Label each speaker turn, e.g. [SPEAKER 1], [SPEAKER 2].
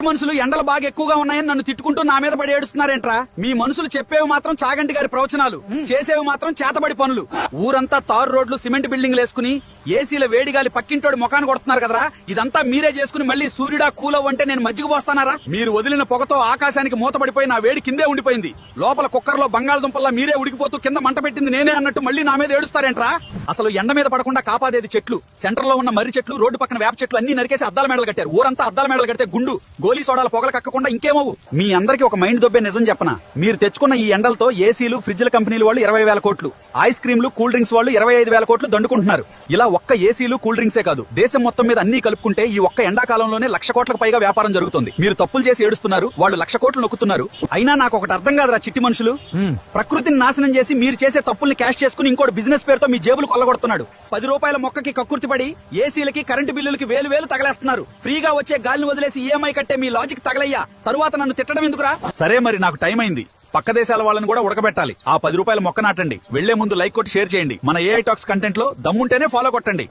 [SPEAKER 1] మనుషులు ఎండలు బాగా ఎక్కువగా ఉన్నాయని నన్ను తిట్టుకుంటూ నా మీద పడి ఏడుస్తున్నారేంట్రా? మీ మనుషులు చెప్పేవి మాత్రం చాగంటి గారి ప్రవచనాలు, చేసేవి మాత్రం చేతబడి పనులు. ఊరంతా తారు రోడ్లు, సిమెంట్ బిల్డింగ్లు వేసుకుని ఏసీల వేడిగాలి పక్కింటోడి ముఖాన్ని కొడుతున్నారు కదరా. ఇదంతా మీరే చేసుకుని మళ్ళీ సూర్యుడా కూలవ్ అంటే నేను మజ్జిగ పోస్తానారా? మీరు వదిలిన పొగతో ఆకాశానికి మూతపడిపోయి నా వేడి కిందే ఉండిపోయింది. లోపల కుక్కర్లో బంగాళదుంపల్లా మీరే ఉడికిపోతూ కింద మంట పెట్టింది నేనే అన్నట్టు మళ్ళీ నా మీద ఏడుస్తారేంట్రా? అసలు ఎండ మీద పడకుండా కాపాడేది చెట్లు. సెంటర్ లో ఉన్న మర్రి చెట్లు, రోడ్డు పక్కన వేప చెట్లు అన్ని నరికేసి అద్దాల మేడలు కట్టారు. ఊరంతా అద్దాల మేడలు కడితే గుండు గోలీ సోడాల పొగలు కక్కకుండా ఇంకేమవు. మీ అందరికి ఒక మైండ్ దొబ్బే నిజం చెప్పనా? మీరు తెచ్చుకున్న ఈ ఎండలతో ఏసీలు, ఫ్రిడ్జ్ల కంపెనీల వాళ్ళు 20,000 కోట్లు, ఐస్ క్రీంలు, కూల్ డ్రింక్స్ వాళ్ళు 25,000 కోట్లు దండుకుంటున్నారు. ఇలా ఒక్క ఏసీలు, కూల్ డ్రింక్సే కాదు, దేశం మొత్తం మీద అన్ని కలుపుకుంటే ఈ ఒక్క ఎండాకాలంలోనే 1,00,000 కోట్లకు పైగా వ్యాపారం జరుగుతుంది. మీరు తప్పులు చేసి ఏడుస్తున్నారు, వాళ్ళు 1,00,000 కోట్లు నొక్కుతున్నారు. అయినా నాకు ఒకటి అర్థం కాదురా చిట్టి మనుషులు. ప్రకృతిని నాశనం చేసి మీరు చేసే తప్పుల్ని క్యాష్ చేసుకుని ఇంకోటి బిజినెస్ పేరుతో మీ జేబులు కొల్లగొడుతున్నాడు. 10 రూపాయల మొక్కకి కక్కుర్తిపడి ఏసీలకి, కరెంటు బిల్లులకి వేలు తగలేస్తున్నారు. ఫ్రీగా వచ్చే గాలిని వదిలేసి ఈఎంఐ కట్టే మీ లాజిక్ తగలయ్యా. తరువాత నన్ను తిట్టడం ఎందుకురా? సరే మరి నాకు టైం అయింది. పక్క దేశాల వాళ్ళని కూడా ఉడకబెట్టాలి. ఆ 10 రూపాయల మొక్క నాటండి. వెళ్లే ముందు లైక్ కొట్టి షేర్ చేయండి. మన ఏఐ టాక్స్ కంటెంట్ లో దమ్ముంటేనే ఫాలో కొట్టండి.